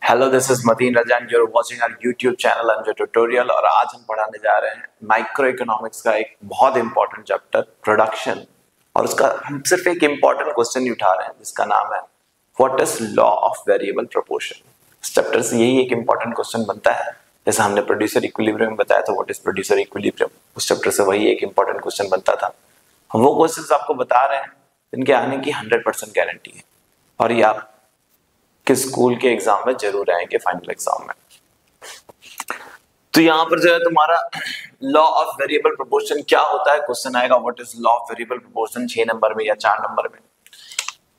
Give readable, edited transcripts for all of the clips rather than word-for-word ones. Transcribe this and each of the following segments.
Hello, this is Mateen Rajan. You are watching our YouTube channel Anjo tutorial. और आज हम पढ़ाने जा रहे हैं माइक्रो इकोनॉमिक्स का एक बहुत इंपॉर्टेंट चैप्टर प्रोडक्शन। और उसका हम सिर्फ एक इंपॉर्टेंट क्वेश्चन ही उठा रहे हैं जिसका नाम है what is law of variable proportion. इस चैप्टर से यही एक इंपॉर्टेंट क्वेश्चन बनता है। जैसे हमने प्रोड्यूसर इक्विलिब्रियम में बताया था व्हाट इज प्रोड्यूसर इक्विलिब्रियम, उस चैप्टर से वही एक इंपॉर्टेंट क्वेश्चन बनता था। हम वो क्वेश्चन आपको बता रहे हैं जिनके आने की 100% गारंटी है और ये आप किस स्कूल के एग्जाम में जरूर आएंगे, फाइनल एग्जाम में। तो यहां पर जो है तुम्हारा लॉ ऑफ वेरिएबल प्रोपोर्शन क्या होता है क्वेश्चन आएगा what is law of variable proportion 6 number में या 4 नंबर में।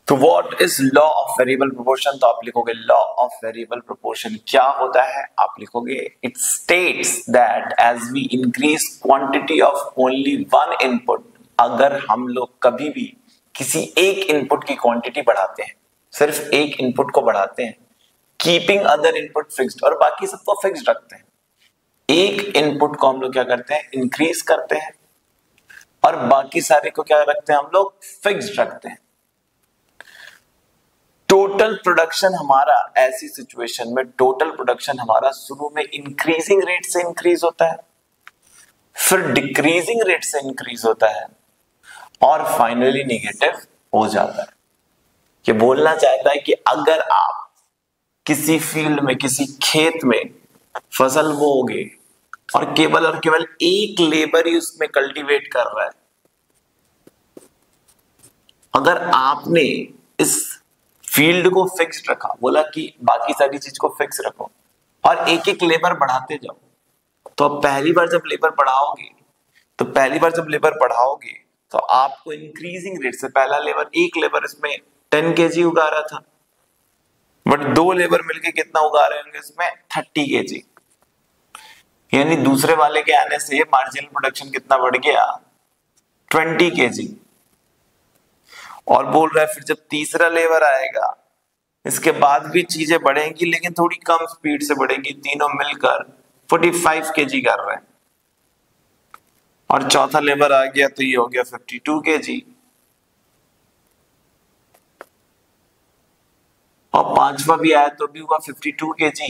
तो what is law of variable proportion, तो आप लिखोगे लॉ ऑफ वेरिएबल प्रोपोर्शन क्या होता है। आप लिखोगे it states that as we increase quantity of only one input, अगर हम लोग कभी भी किसी एक इनपुट की क्वांटिटी बढ़ाते हैं, सिर्फ एक इनपुट को बढ़ाते हैं, कीपिंग अदर इनपुट फिक्स्ड, और बाकी सबको फिक्स्ड रखते हैं। एक इनपुट को हम लोग क्या करते हैं, इंक्रीज करते हैं, और बाकी सारे को क्या रखते हैं, हम लोग फिक्स्ड रखते हैं। टोटल प्रोडक्शन हमारा ऐसी सिचुएशन में टोटल प्रोडक्शन हमारा शुरू में इंक्रीजिंग रेट से इंक्रीज होता है, फिर डिक्रीजिंग रेट से इंक्रीज होता है, और फाइनली नेगेटिव हो जाता है। ये बोलना चाहता है कि अगर आप किसी फील्ड में, किसी खेत में फसल बोओगे और केवल एक लेबर ही उसमें कल्टीवेट कर रहा है, अगर आपने इस फील्ड को फिक्स्ड रखा, बोला कि बाकी सारी चीज को फिक्स रखो और एक एक लेबर बढ़ाते जाओ, तो पहली बार जब लेबर बढ़ाओगे तो आपको इंक्रीजिंग रेट से पहला लेबर, एक लेबर इसमें 10 kg उगा रहा था, बट दो लेबर मिलके कितना उगा रहे होंगे इसमें 30 kg। यानी दूसरे वाले के आने से मार्जिनल प्रोडक्शन कितना बढ़ गया, 20 kg। और बोल रहा है फिर जब तीसरा लेबर आएगा इसके बाद भी चीजें बढ़ेंगी लेकिन थोड़ी कम स्पीड से बढ़ेंगी, तीनों मिलकर 45 kg कर रहे हैं। और चौथा लेबर आ गया तो ये हो गया 52 kg, और पांचवा भी आया तो भी हुआ 52 kg।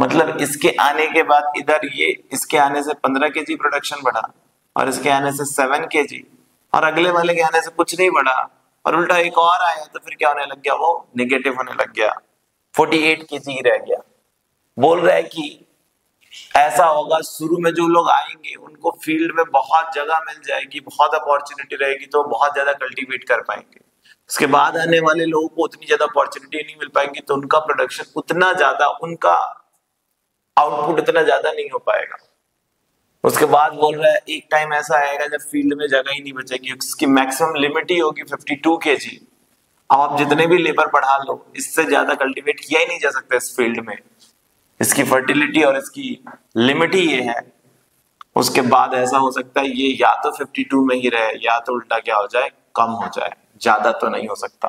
मतलब इसके आने के बाद इधर ये, इसके आने से 15 kg प्रोडक्शन बढ़ा, और इसके आने से 7 kg, और अगले वाले के आने से कुछ नहीं बढ़ा, और उल्टा एक और आया तो फिर क्या होने लग गया, वो नेगेटिव होने लग गया, 48 kg रह गया। बोल रहा है कि ऐसा होगा, शुरू में जो लोग आएंगे उनको फील्ड में बहुत जगह मिल जाएगी, बहुत अपॉर्चुनिटी रहेगी, तो बहुत ज्यादा कल्टीवेट कर पाएंगे। उसके बाद आने वाले लोगों को उतनी ज्यादा अपॉर्चुनिटी नहीं मिल पाएंगी, तो उनका प्रोडक्शन उतना ज्यादा, उनका आउटपुट इतना ज्यादा नहीं हो पाएगा। उसके बाद बोल रहा है एक टाइम ऐसा आएगा जब फील्ड में जगह ही नहीं बचेगी, उसकी मैक्सिमम लिमिट ही होगी 52 kg। अब आप जितने भी लेबर बढ़ा लो, इससे ज्यादा कल्टीवेट किया ही नहीं जा सकता इस फील्ड में, इसकी फर्टिलिटी और इसकी लिमिट ही ये है। उसके बाद ऐसा हो सकता है ये या तो 52 में ही रहे, या तो उल्टा क्या हो जाए, कम हो जाए, ज्यादा तो नहीं हो सकता।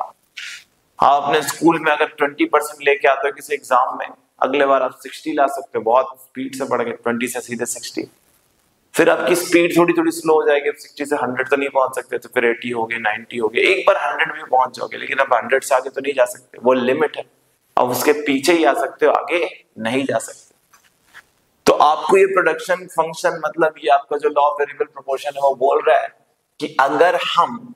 हाँ, अपने स्कूल में अगर 20% लेके आते हो किसी एग्जाम में, अगले बार आप 60 ला सकते हो, बहुत स्पीड से बढ़ गए 20 से सीधे 60। फिर आपकी स्पीड थोड़ी थोड़ी स्लो हो जाएगी, 60 से 100 तो नहीं पहुंच सकते, तो फिर 80 हो गए, 90 हो गए, एक बार 100 भी पहुंच जाओगे, लेकिन अब 100 से आगे तो नहीं जा सकते, वो लिमिट है। अब उसके पीछे ही आ सकते हो, आगे नहीं जा सकते। तो आपको ये प्रोडक्शन फंक्शन, मतलब ये आपका जो लॉ ऑफ वेरिएबल प्रोपोर्शन है, वो बोल रहा है कि अगर हम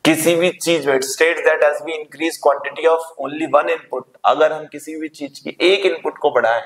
किसी भी चीज में, states that as we increase quantity of only one input, अगर हम किसी भी चीज की एक इनपुट को बढ़ाएं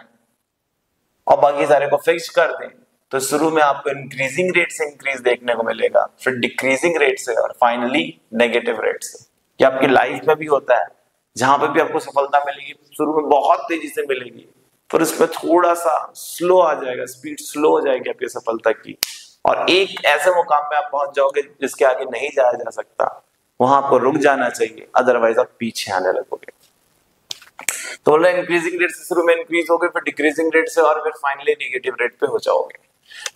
और बाकी सारे को फिक्स कर दें, तो शुरू में आपको इंक्रीजिंग रेट से इंक्रीज देखने को मिलेगा, फिर डिक्रीजिंग रेट से, और फाइनली नेगेटिव रेट से। ये आपकी लाइफ में भी होता है, जहां पे भी आपको सफलता मिलेगी शुरू में बहुत तेजी से मिलेगी, फिर उसमें थोड़ा सा स्लो आ जाएगा, स्पीड स्लो हो जाएगी आपकी सफलता की, और एक ऐसे मुकाम पे आप पहुंच जाओगे जिसके आगे नहीं जाया जा सकता, वहां आपको रुक जाना चाहिए, अदरवाइज आप पीछे आने लगोगे। तो बोल रहा है इंक्रीजिंग रेट से शुरू में इंक्रीज होगे, फिर डिक्रीजिंग रेट से, और फिर फाइनली नेगेटिव रेट पे हो जाओगे।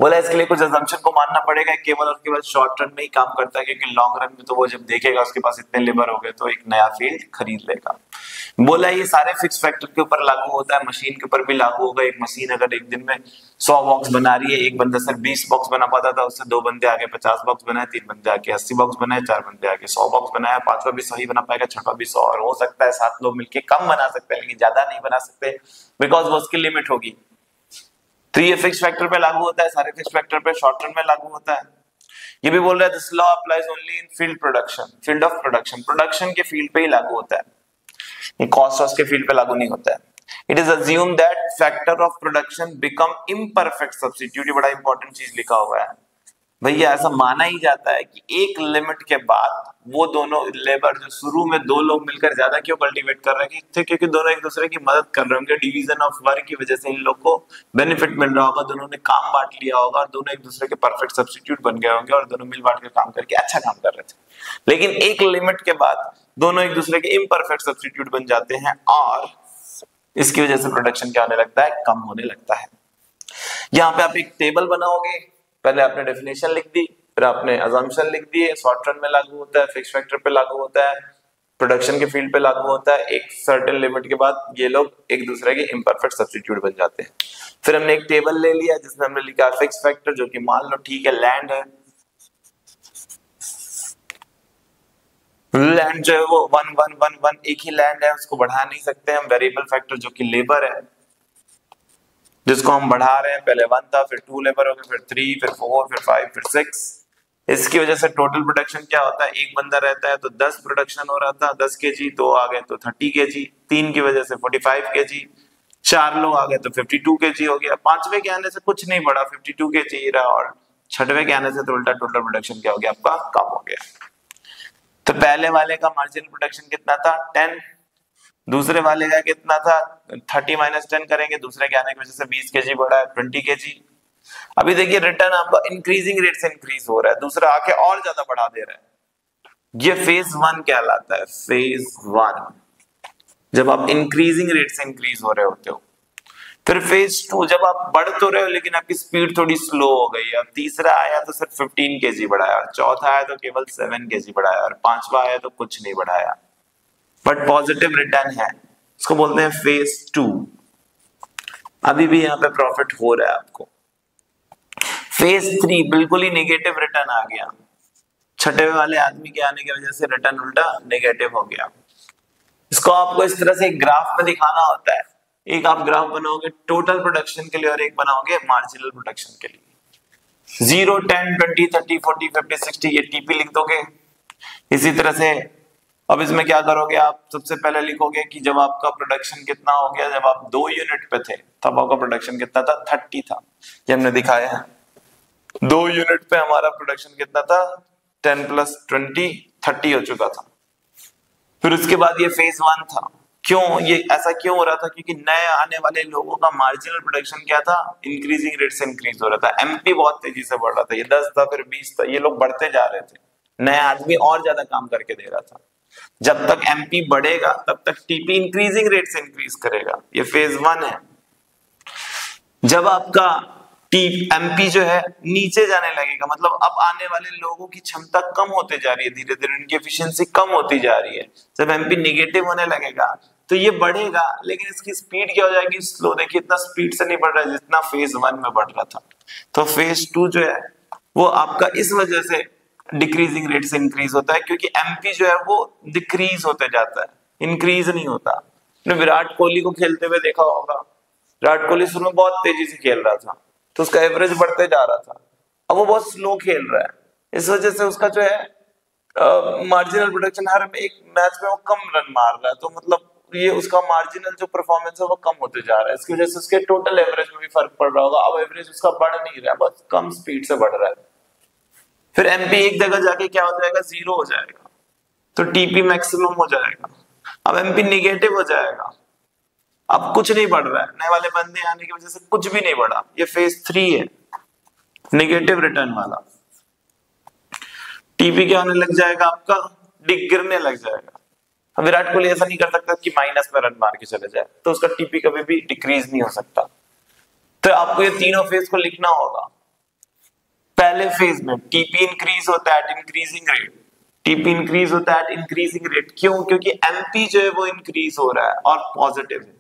बोला इसके लिए कुछ असम्पशन को मानना पड़ेगा, केवल और केवल शॉर्ट रन में ही काम करता है, क्योंकि लॉन्ग रन में तो वो जब देखेगा उसके पास इतने लेबर हो गए तो एक नया फील्ड खरीद लेगा। बोला ये सारे फिक्स फैक्टर के ऊपर लागू होता है, मशीन के ऊपर भी लागू होगा। एक मशीन अगर एक दिन में 100 बॉक्स बना रही है, एक बंदा सिर्फ 20 बॉक्स बना पाता था, उससे 2 बंदे आगे 50 बॉक्स बनाए, 3 बंदे आगे 80 बॉक्स बनाए, 4 बंदे आगे 100 बॉक्स बनाया, 5वां भी 100 ही बना पाएगा, 6वां भी 100, और हो सकता है 7 लोग मिलके कम बना सकते हैं लेकिन ज्यादा नहीं बना सकते, बिकॉज वो उसकी लिमिट होगी। तो ये फिक्स फैक्टर पे लागू होता है, सारे फिक्स फैक्टर पे शॉर्ट रन में लागू होता है। ये भी बोल रहा है this law applies only in field production, field of production, production के फील्ड पे ही लागू होता है, ये कॉस्ट ऑफ के फील्ड पे लागू नहीं होता है। It is assume that factor of production become imperfect substitute, ये बड़ा इंपॉर्टेंट चीज लिखा हुआ है भैया। ऐसा माना ही जाता है कि एक लिमिट के बाद वो दोनों लेबर जो शुरू में 2 लोग मिलकर ज्यादा क्यों कल्टीवेट कर रहे हैं, क्योंकि दोनों एक दूसरे की मदद कर रहे होंगे, डिवीजन ऑफ वर्क की वजह से इन लोग को बेनिफिट मिल रहा होगा, दोनों ने काम बांट लिया होगा और दोनों एक दूसरे के परफेक्ट सब्स्टिट्यूट बन गए होंगे और दोनों मिल बांट कर काम करके अच्छा काम कर रहे थे। लेकिन एक लिमिट के बाद दोनों एक दूसरे के इम्परफेक्ट सब्स्टिट्यूट बन जाते हैं और इसकी वजह से प्रोडक्शन क्या होने लगता है, कम होने लगता है। यहाँ पे आप एक टेबल बनाओगे, पहले आपने डेफिनेशन लिख दी, फिर आपने अजम्पशन लिख दिए, शॉर्ट रन में लागू होता है, फिक्स फैक्टर पे लागू होता है, प्रोडक्शन के फील्ड पे लागू होता है, एक सर्टेन लिमिट के बाद ये लोग एक दूसरे के इम्परफेक्ट सब्स्टिट्यूट बन जाते हैं। फिर हमने एक टेबल ले लिया जिसमें हमने लिखा फिक्स फैक्टर, जो कि मान लो ठीक है लैंड है, लैंड जो है वो 1 1 1 1 एक ही लैंड है, उसको बढ़ा नहीं सकते हम। वेरिएबल फैक्टर जो कि लेबर है, जिसको हम बढ़ा रहे हैं, पहले 1 था, फिर 2 लेबर हो गए, फिर 3, फिर 4, फिर 5, फिर 6। इसकी वजह से टोटल प्रोडक्शन क्या होता है, एक बंदा रहता है तो 10 प्रोडक्शन हो रहा था, 10 केजी, 2 आ गए तो 30 केजी, 3 की वजह से 45 केजी, 4 लोग आ गए तो 52 केजी हो गया, 5वें के आने से कुछ नहीं बढ़ा, 52 केजी रहा, और 6वें के आने से तो उल्टा टोटल प्रोडक्शन क्या हो गया आपका, कम हो गया। तो पहले वाले का मार्जिनल प्रोडक्शन कितना था, 10, दूसरे वाले का कितना था, 30 माइनस 10 करेंगे, दूसरे के आने की वजह से 20 केजी बढ़ा है, 20 केजी। अभी देखिए रिटर्न आपका इंक्रीजिंग रेट से इंक्रीज हो रहा है, दूसरा आके और ज्यादा बढ़ा दे रहा है। ये फेज 1 कहलाता है, फेज 1, जब आप इंक्रीजिंग रेट से इंक्रीज हो रहे होते हो। फिर फेज 2, जब आप बढ़ तो रहे हो लेकिन आपकी स्पीड थोड़ी स्लो हो गई। अब तीसरा आया तो सिर्फ 15 केजी बढ़ाया, और चौथा आया तो केवल 7 केजी बढ़ाया, और 5वां आया तो कुछ नहीं बढ़ाया, बट पॉजिटिव रिटर्न है, इसको बोलते हैं फेज 2। अभी भी यहाँ पे प्रॉफिट हो रहा है आपको। फेज 3 बिल्कुल ही नेगेटिव रिटर्न आ गया, 6वें वाले आदमी के आने की वजह से रिटर्न उल्टा नेगेटिव हो गया। इसको आपको इस तरह से एक ग्राफ में दिखाना होता है, एक आप ग्राफ बनाओगे टोटल प्रोडक्शन के लिए और एक बनाओगे मार्जिनल प्रोडक्शन के लिए। 0 10 20 30 40 50 60 ये टीपी लिख दोगे। इसी तरह से अब इसमें क्या करोगे आप, सबसे पहले लिखोगे कि जब आपका प्रोडक्शन कितना हो गया, जब आप 2 यूनिट पे थे तब आपका प्रोडक्शन कितना था, 30 था, ये हमने दिखाया है। 2 यूनिट पे हमारा प्रोडक्शन कितना था, 10 + 20 30 हो चुका था। फिर उसके बाद ये फेज 1 था। क्यों ये ऐसा क्यों हो रहा था, क्योंकि नए आने वाले लोगों का मार्जिनल प्रोडक्शन क्या था, इंक्रीजिंग रेट से इंक्रीज हो रहा था। एमपी बहुत तेजी से बढ़ रहा था, ये 10 था, फिर 20 था, ये लोग बढ़ते जा रहे थे, नया आदमी और ज्यादा काम करके दे रहा था। जब तक एमपी बढ़ेगा तब तक टीपी इंक्रीजिंग रेट से इंक्रीज करेगा, ये फेज 1 है। जब आपका एमपी जो है नीचे जाने लगेगा, मतलब अब आने वाले लोगों की क्षमता कम होते जा रही है, धीरे धीरे उनकी एफिशिएंसी कम होती जा रही है। जब एमपी नेगेटिव होने लगेगा तो ये बढ़ेगा, लेकिन इसकी स्पीड क्या हो जाएगी, स्लो। देखिए इतना स्पीड से नहीं बढ़ रहा है जितना फेज 1 में बढ़ रहा था। तो फेज 2 जो है वो आपका इस वजह से डिक्रीजिंग रेट से इंक्रीज होता है, क्योंकि एमपी जो है वो डिक्रीज होते जाता है, इंक्रीज नहीं होता। आपने विराट कोहली को खेलते हुए देखा होगा, विराट कोहली शुरू में बहुत तेजी से खेल रहा था तो उसका एवरेज बढ़ते जा रहा था, अब वो बहुत स्लो खेल रहा है, इस वजह से उसका जो है मार्जिनल प्रोडक्शन हर एक मैच में वो कम रन मार रहा है, तो मतलब ये उसका मार्जिनल जो परफॉर्मेंस है वो कम होते जा रहा है। इसकी वजह से उसके टोटल एवरेज में भी फर्क पड़ रहा होगा। अब एवरेज उसका बढ़ नहीं रहा है, बस कम स्पीड से बढ़ रहा है। फिर एमपी एक जगह जाके क्या हो जाएगा, 0 हो जाएगा, तो टीपी मैक्सिमम हो जाएगा। अब एमपी निगेटिव हो जाएगा, अब कुछ नहीं बढ़ रहा है, नए वाले बंदे आने की वजह से कुछ भी नहीं बढ़ा। ये फेज 3 है, नेगेटिव रिटर्न वाला। टीपी क्या होने लग जाएगा आपका, गिरने लग जाएगा। अब विराट कोहली ऐसा नहीं कर सकता कि माइनस में रन मार के चले जाए, तो उसका टीपी कभी भी डिक्रीज नहीं हो सकता। तो आपको ये तीनों फेज को लिखना होगा। पहले फेज में टीपी इंक्रीज होता है at increasing rate, TP increase होता है एट इंक्रीजिंग रेट। क्यों? क्योंकि एमपी जो है वो इंक्रीज हो रहा है और पॉजिटिव है।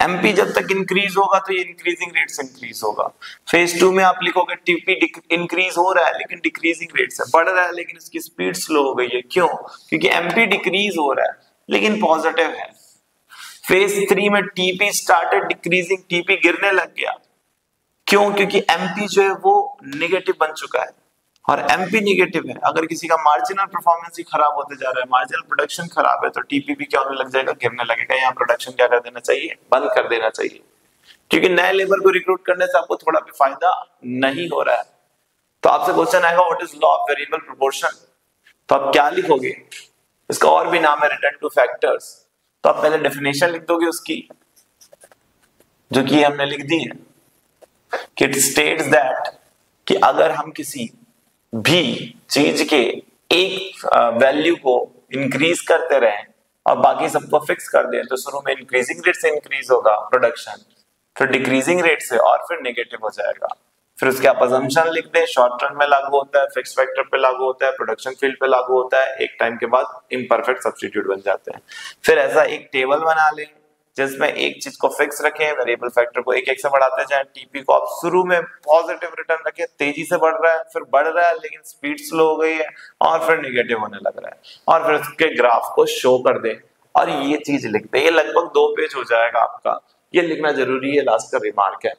एमपी जब तक इंक्रीज होगा तो ये इंक्रीजिंग रेट से इंक्रीज होगा। फेज 2 में आप लिखोगे टीपी इंक्रीज हो रहा है लेकिन डिक्रीजिंग रेट से, बढ़ रहा है लेकिन इसकी स्पीड स्लो हो गई है। क्यों? क्योंकि एमपी डिक्रीज हो रहा है लेकिन पॉजिटिव है। फेज 3 में टीपी स्टार्टेड डिक्रीजिंग, टीपी गिरने लग गया। क्यों? क्योंकि एमपी जो है वो नेगेटिव बन चुका है और एमपी नेगेटिव है। अगर किसी का मार्जिनल परफॉर्मेंस ही खराब होते जा रहा है, मार्जिनल प्रोडक्शन खराब है, तो टीपी भी क्या होने लग जाएगा? गिरने लगेगा। यहाँ प्रोडक्शन क्या कर देना चाहिए? बंद कर देना चाहिए, क्योंकि नए लेबर को रिक्रूट करने से आपको थोड़ा भी फायदा नहीं हो रहा है। तो आपसे क्वेश्चन आएगा what is law of variable proportion, तो आप क्या लिखोगे? इसका और भी नाम है रिटर्न टू फैक्टर्स। तो आप पहले डेफिनेशन लिख दोगे उसकी, जो कि हमने लिख दी है कि इट स्टेट्स दैट कि अगर हम किसी भी चीज के एक वैल्यू को इंक्रीज करते रहें और बाकी सबको फिक्स कर दें, तो शुरू में इंक्रीजिंग रेट से इंक्रीज होगा प्रोडक्शन, फिर डिक्रीजिंग रेट से, और फिर नेगेटिव हो जाएगा। फिर उसके आप अजम्पशन लिख दें, शॉर्ट टर्म में लागू होता है, फिक्स फैक्टर पे लागू होता है, प्रोडक्शन फील्ड पे लागू होता है, एक टाइम के बाद इम्परफेक्ट सब्स्टिट्यूट बन जाते हैं। फिर ऐसा एक टेबल बना लें जिसमें एक चीज को फिक्स रखें, वेरिएबल फैक्टर को एक एक से बढ़ाते जाएं, टीपी को आप शुरू में पॉजिटिव रिटर्न रखें, तेजी से बढ़ रहा है, फिर बढ़ रहा है लेकिन स्पीड स्लो हो गई है, और फिर नेगेटिव होने लग रहा है, और फिर उसके ग्राफ को शो कर दें और ये चीज लिख दें। ये लगभग 2 पेज हो जाएगा आपका। ये लिखना जरूरी है, लास्ट का रिमार्क है।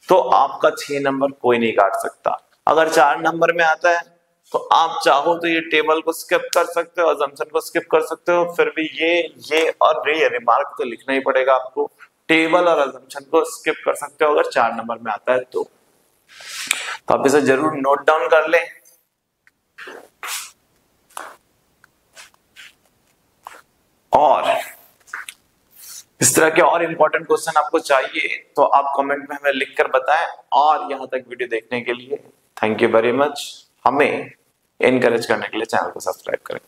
तो आपका 6 नंबर कोई नहीं काट सकता। अगर 4 नंबर में आता है तो आप चाहो तो ये टेबल को स्किप कर सकते हो, अजम्पशन को स्किप कर सकते हो, फिर भी ये और ये रिमार्क तो लिखना ही पड़ेगा आपको। टेबल और अजम्पशन को स्किप कर सकते हो अगर 4 नंबर में आता है तो आप इसे जरूर नोट डाउन कर लें। और इस तरह के और इंपॉर्टेंट क्वेश्चन आपको चाहिए तो आप कमेंट में हमें लिखकर बताएं। और यहां तक वीडियो देखने के लिए थैंक यू वेरी मच। हमें एनकरेज करने के लिए चैनल को सब्सक्राइब करें।